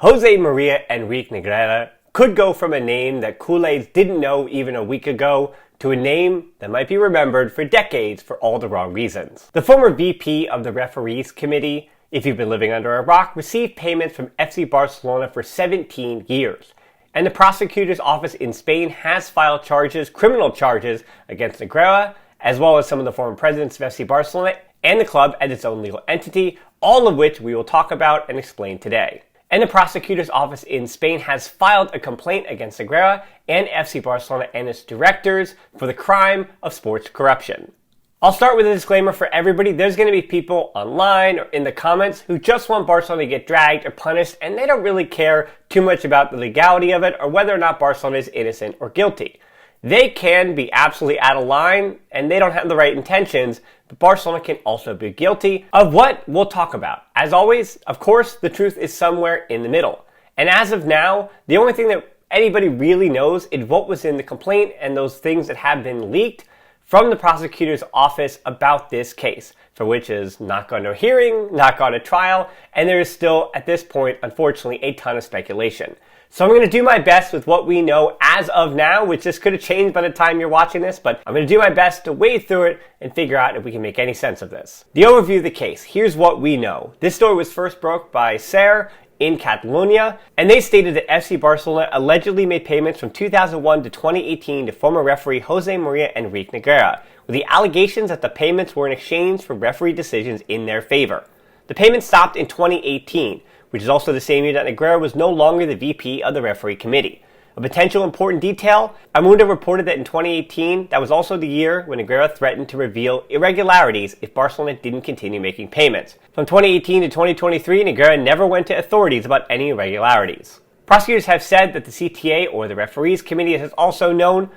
Jose Maria Enrique Negreira could go from a name that Kool-Aids didn't know even a week ago to a name that might be remembered for decades for all the wrong reasons. The former VP of the Referees Committee, if you've been living under a rock, received payments from FC Barcelona for 17 years. And the prosecutor's office in Spain has filed criminal charges against Negreira, as well as some of the former presidents of FC Barcelona and the club as its own legal entity, all of which we will talk about and explain today. And the prosecutor's office in Spain has filed a complaint against Negreira and FC Barcelona and its directors for the crime of sports corruption. I'll start with a disclaimer for everybody. There's going to be people online or in the comments who just want Barcelona to get dragged or punished, and they don't really care too much about the legality of it or whether or not Barcelona is innocent or guilty. They can be absolutely out of line, and they don't have the right intentions, but Barcelona can also be guilty of what we'll talk about. As always, of course, the truth is somewhere in the middle. And as of now, the only thing that anybody really knows is what was in the complaint and those things that have been leaked from the prosecutor's office about this case, for which is not gone to a hearing, not gone to trial, and there is still, at this point, unfortunately, a ton of speculation. So I'm going to do my best with what we know as of now, which this could have changed by the time you're watching this, but I'm going to do my best to wade through it and figure out if we can make any sense of this. The overview of the case. Here's what we know. This story was first broke by SER in Catalonia, and they stated that FC Barcelona allegedly made payments from 2001 to 2018 to former referee Jose Maria Enrique Negreira, with the allegations that the payments were in exchange for referee decisions in their favor. The payments stopped in 2018, which is also the same year that Negreira was no longer the VP of the referee committee. A potential important detail, Amundo reported that in 2018, that was also the year when Negreira threatened to reveal irregularities if Barcelona didn't continue making payments. From 2018 to 2023, Negreira never went to authorities about any irregularities. Prosecutors have said that the CTA, or the referees committee as it's also known,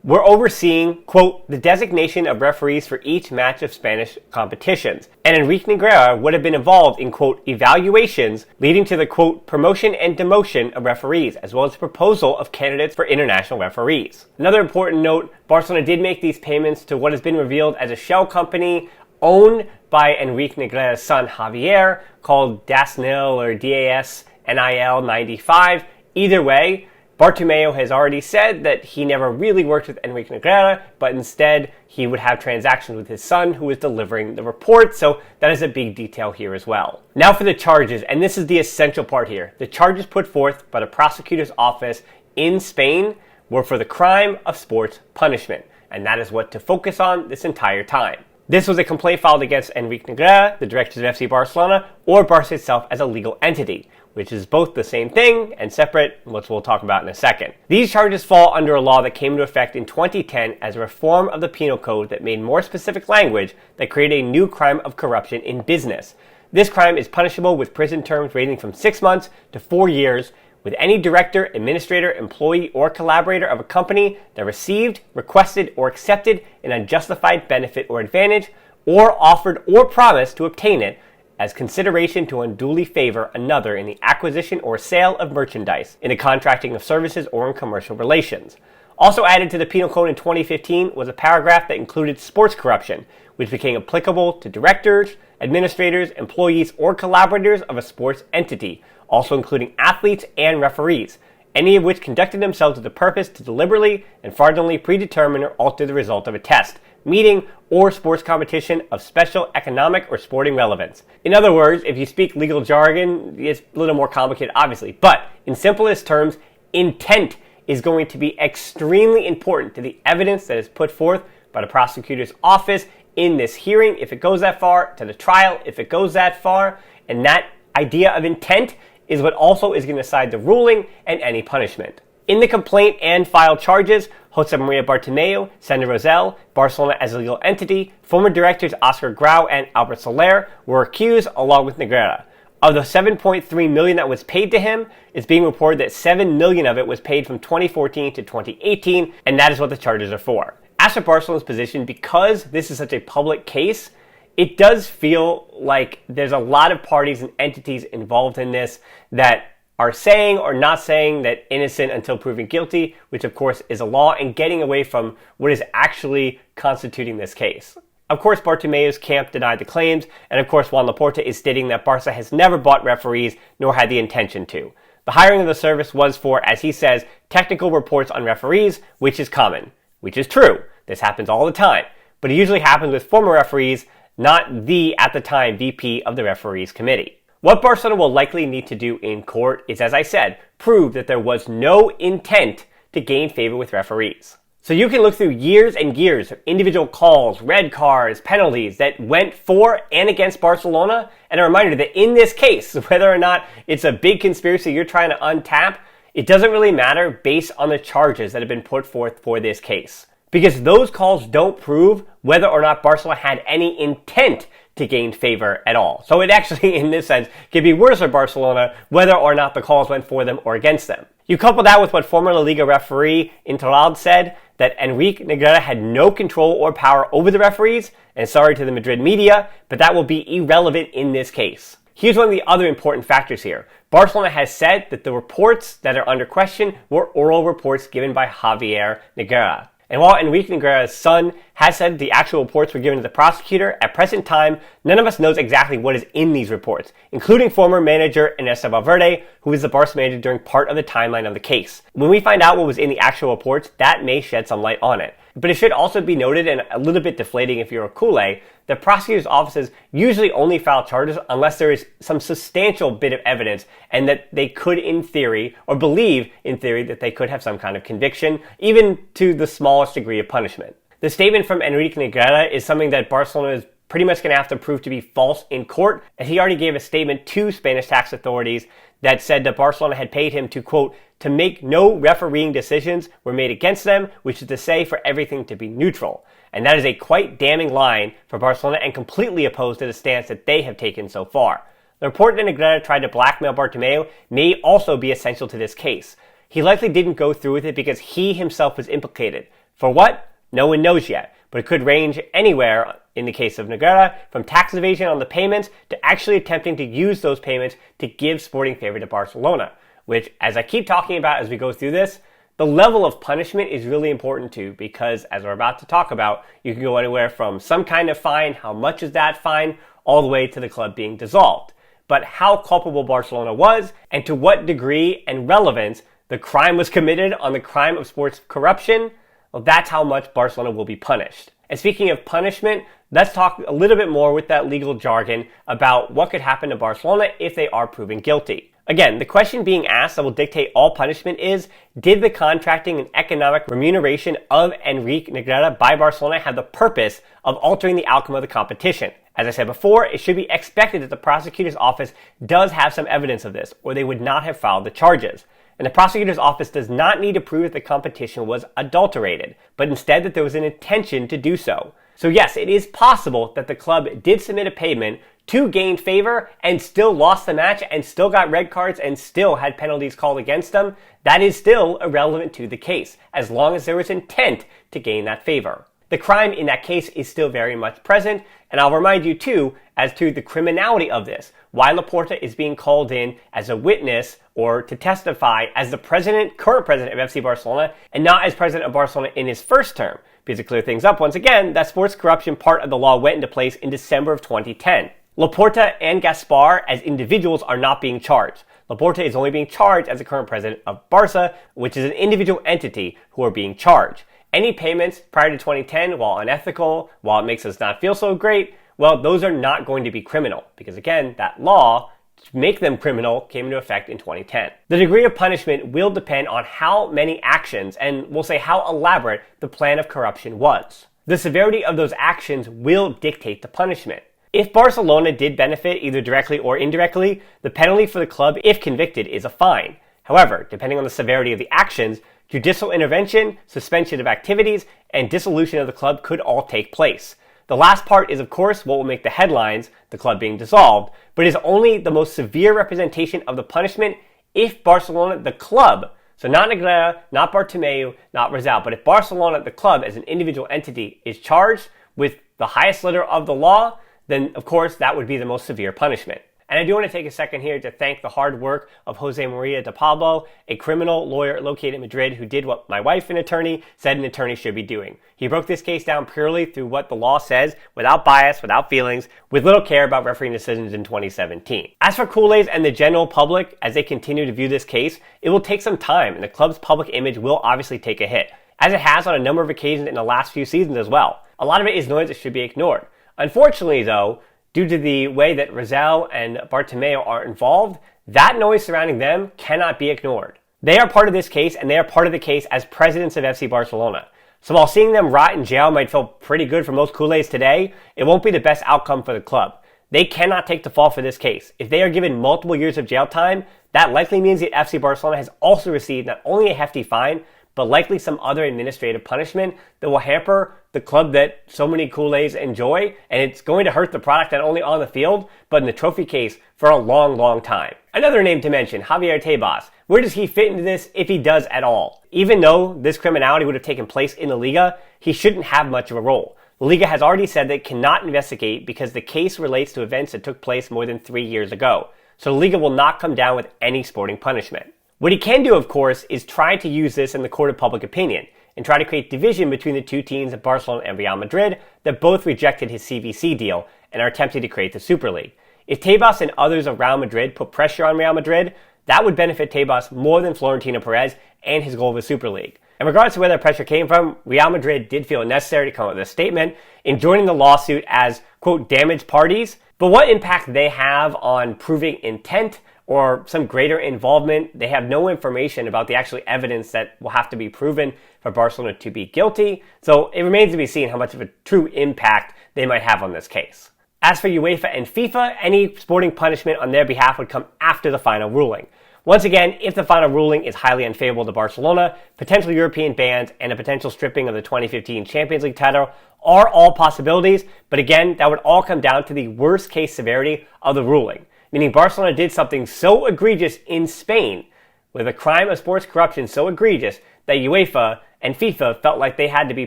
were overseeing, quote, the designation of referees for each match of Spanish competitions. And Enrique Negreira would have been involved in, quote, evaluations leading to the, quote, promotion and demotion of referees, as well as the proposal of candidates for international referees. Another important note, Barcelona did make these payments to what has been revealed as a shell company owned by Enrique Negreira's son Javier, called DASNIL or DASNIL 95. Either way, Bartomeu has already said that he never really worked with Enrique Negreira, but instead he would have transactions with his son who was delivering the report, so that is a big detail here as well. Now for the charges, and this is the essential part here. The charges put forth by the prosecutor's office in Spain were for the crime of sports punishment, and that is what to focus on this entire time. This was a complaint filed against Enrique Negreira, the directors of FC Barcelona, or Barca itself as a legal entity, which is both the same thing and separate, which we'll talk about in a second. These charges fall under a law that came into effect in 2010 as a reform of the penal code that made more specific language that created a new crime of corruption in business. This crime is punishable with prison terms ranging from 6 months to 4 years, with any director, administrator, employee, or collaborator of a company that received, requested, or accepted an unjustified benefit or advantage, or offered or promised to obtain it, as consideration to unduly favor another in the acquisition or sale of merchandise, in the contracting of services, or in commercial relations. Also added to the penal code in 2015 was a paragraph that included sports corruption, which became applicable to directors, administrators, employees, or collaborators of a sports entity, also including athletes and referees, any of which conducted themselves with the purpose to deliberately and fraudulently predetermine or alter the result of a test, meeting, or sports competition of special economic or sporting relevance. In other words, if you speak legal jargon, it's a little more complicated, obviously, but in simplest terms, intent is going to be extremely important to the evidence that is put forth by the prosecutor's office in this hearing, if it goes that far, to the trial, if it goes that far, and that idea of intent is what also is going to decide the ruling and any punishment. In the complaint and filed charges, Jose Maria Bartomeu, Sandra Rosell, Barcelona as a legal entity, former directors Oscar Grau and Albert Soler were accused along with Negreira. Of the $7.3 million that was paid to him, it's being reported that $7 million of it was paid from 2014 to 2018, and that is what the charges are for. As for Barcelona's position, because this is such a public case, it does feel like there's a lot of parties and entities involved in this that are saying or not saying that innocent until proven guilty, which of course is a law, and getting away from what is actually constituting this case. Of course, Bartomeu's camp denied the claims, and of course Juan Laporta is stating that Barca has never bought referees nor had the intention to. The hiring of the service was for, as he says, technical reports on referees, which is common, which is true. This happens all the time, but it usually happens with former referees, not the, at the time, VP of the referees committee. What Barcelona will likely need to do in court is, as I said, prove that there was no intent to gain favor with referees. So you can look through years and years of individual calls, red cards, penalties that went for and against Barcelona. And a reminder that in this case, whether or not it's a big conspiracy you're trying to untap, it doesn't really matter based on the charges that have been put forth for this case. Because those calls don't prove whether or not Barcelona had any intent to gain favor at all. So it actually, in this sense, could be worse for Barcelona whether or not the calls went for them or against them. You couple that with what former La Liga referee Interlad said, that Enrique Negreira had no control or power over the referees, and sorry to the Madrid media, but that will be irrelevant in this case. Here's one of the other important factors here. Barcelona has said that the reports that are under question were oral reports given by Javier Negreira. And while Enrique Negreira's son has said the actual reports were given to the prosecutor, at present time, none of us knows exactly what is in these reports, including former manager Ernesto Valverde, who was the Barca manager during part of the timeline of the case. When we find out what was in the actual reports, that may shed some light on it. But it should also be noted, and a little bit deflating if you're a culé, that prosecutors' offices usually only file charges unless there is some substantial bit of evidence and that they could, in theory, or believe in theory, that they could have some kind of conviction, even to the smallest degree of punishment. The statement from Enrique Negreira is something that Barcelona is pretty much going to have to prove to be false in court, as he already gave a statement to Spanish tax authorities that said that Barcelona had paid him to, quote, to make no refereeing decisions were made against them, which is to say for everything to be neutral. And that is a quite damning line for Barcelona and completely opposed to the stance that they have taken so far. The report that Negreira tried to blackmail Bartomeu may also be essential to this case. He likely didn't go through with it because he himself was implicated. For what? No one knows yet, but it could range anywhere, in the case of Negreira, from tax evasion on the payments to actually attempting to use those payments to give sporting favor to Barcelona, which, as I keep talking about as we go through this, the level of punishment is really important too, because as we're about to talk about, you can go anywhere from some kind of fine, how much is that fine, all the way to the club being dissolved. But how culpable Barcelona was, and to what degree and relevance the crime was committed on the crime of sports corruption, well, that's how much Barcelona will be punished. And speaking of punishment, let's talk a little bit more with that legal jargon about what could happen to Barcelona if they are proven guilty. Again, the question being asked that will dictate all punishment is, did the contracting and economic remuneration of Enrique Negreira by Barcelona have the purpose of altering the outcome of the competition? As I said before, it should be expected that the prosecutor's office does have some evidence of this, or they would not have filed the charges. And the prosecutor's office does not need to prove that the competition was adulterated, but instead that there was an intention to do so. So yes, it is possible that the club did submit a payment to gain favor and still lost the match and still got red cards and still had penalties called against them. That is still irrelevant to the case, as long as there was intent to gain that favor. The crime in that case is still very much present, and I'll remind you too as to the criminality of this, why Laporta is being called in as a witness or to testify as the current president of FC Barcelona, and not as president of Barcelona in his first term. Because to clear things up once again, that sports corruption part of the law went into place in December of 2010. Laporta and Gaspar as individuals are not being charged. Laporta is only being charged as the current president of Barca, which is an individual entity who are being charged. Any payments prior to 2010, while unethical, while it makes us not feel so great, well, those are not going to be criminal. Because again, that law to make them criminal came into effect in 2010. The degree of punishment will depend on how many actions, and we'll say how elaborate, the plan of corruption was. The severity of those actions will dictate the punishment. If Barcelona did benefit either directly or indirectly, the penalty for the club, if convicted, is a fine. However, depending on the severity of the actions, judicial intervention, suspension of activities, and dissolution of the club could all take place. The last part is, of course, what will make the headlines, the club being dissolved, but is only the most severe representation of the punishment if Barcelona, the club, so not Negreira, not Bartomeu, not Rizal, but if Barcelona, the club, as an individual entity, is charged with the highest letter of the law, then, of course, that would be the most severe punishment. And I do want to take a second here to thank the hard work of Jose Maria de Pablo, a criminal lawyer located in Madrid who did what my wife, an attorney, said an attorney should be doing. He broke this case down purely through what the law says, without bias, without feelings, with little care about refereeing decisions in 2017. As for Kool-Aid and the general public, as they continue to view this case, it will take some time, and the club's public image will obviously take a hit, as it has on a number of occasions in the last few seasons as well. A lot of it is noise that should be ignored. Unfortunately, though, due to the way that Rizal and Bartomeu are involved, that noise surrounding them cannot be ignored. They are part of this case, and they are part of the case as presidents of FC Barcelona. So while seeing them rot in jail might feel pretty good for most Kool-Aids today, it won't be the best outcome for the club. They cannot take the fall for this case. If they are given multiple years of jail time, that likely means that FC Barcelona has also received not only a hefty fine, but likely some other administrative punishment that will hamper the club that so many Kool-Aids enjoy, and it's going to hurt the product not only on the field, but in the trophy case for a long, long time. Another name to mention, Javier Tebas. Where does he fit into this, if he does at all? Even though this criminality would have taken place in La Liga, he shouldn't have much of a role. La Liga has already said that it cannot investigate because the case relates to events that took place more than 3 years ago. So La Liga will not come down with any sporting punishment. What he can do, of course, is try to use this in the court of public opinion and try to create division between the two teams of Barcelona and Real Madrid that both rejected his CVC deal and are attempting to create the Super League. If Tebas and others of Real Madrid put pressure on Real Madrid, that would benefit Tebas more than Florentino Perez and his goal of a Super League. And regardless of where that pressure came from, Real Madrid did feel it necessary to come up with a statement in joining the lawsuit as, quote, damaged parties. But what impact they have on proving intent or some greater involvement, they have no information about the actual evidence that will have to be proven for Barcelona to be guilty. So it remains to be seen how much of a true impact they might have on this case. As for UEFA and FIFA, any sporting punishment on their behalf would come after the final ruling. Once again, if the final ruling is highly unfavorable to Barcelona, potential European bans and a potential stripping of the 2015 Champions League title are all possibilities, but again, that would all come down to the worst case severity of the ruling. Meaning Barcelona did something so egregious in Spain, with a crime of sports corruption so egregious that UEFA and FIFA felt like they had to be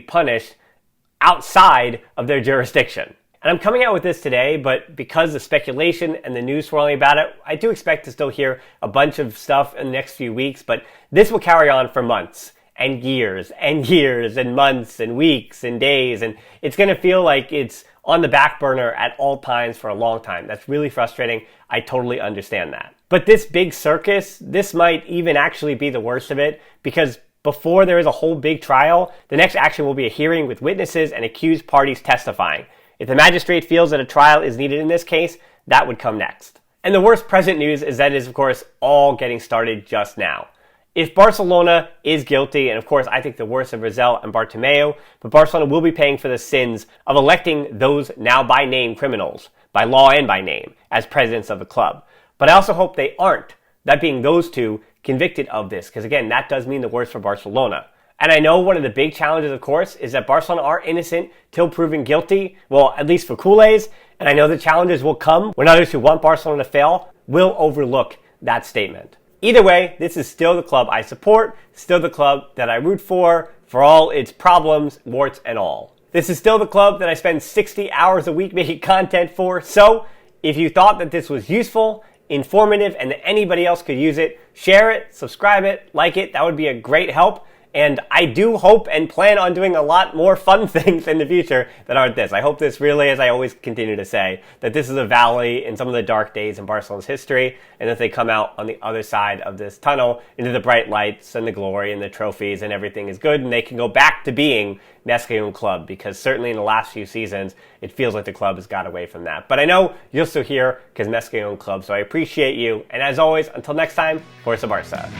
punished outside of their jurisdiction. And I'm coming out with this today, but because the speculation and the news swirling about it, I do expect to still hear a bunch of stuff in the next few weeks, but this will carry on for months and years and years and months and weeks and days, and it's going to feel like it's on the back burner at all times for a long time. That's really frustrating. I totally understand that. But this big circus, this might even actually be the worst of it, because before there is a whole big trial, the next action will be a hearing with witnesses and accused parties testifying. If the magistrate feels that a trial is needed in this case, that would come next. And the worst present news is that it is, of course, all getting started just now. If Barcelona is guilty, and of course I think the worst of Rizal and Bartomeu, but Barcelona will be paying for the sins of electing those now by name criminals, by law and by name, as presidents of the club. But I also hope they aren't, that being those two, convicted of this, because again, that does mean the worst for Barcelona. And I know one of the big challenges, of course, is that Barcelona are innocent till proven guilty, well, at least for Kool-Aids, and I know the challenges will come when others who want Barcelona to fail will overlook that statement. Either way, this is still the club I support, still the club that I root for all its problems, warts and all. This is still the club that I spend 60 hours a week making content for, so if you thought that this was useful, informative, and that anybody else could use it, share it, subscribe it, like it, that would be a great help. And I do hope and plan on doing a lot more fun things in the future that aren't this. I hope this really, as I always continue to say, that this is a valley in some of the dark days in Barcelona's history, and that they come out on the other side of this tunnel into the bright lights and the glory and the trophies and everything is good, and they can go back to being Mescayon Club, because certainly in the last few seasons, it feels like the club has got away from that. But I know you're still here because Mescayon Club, so I appreciate you. And as always, until next time, Forza Barca.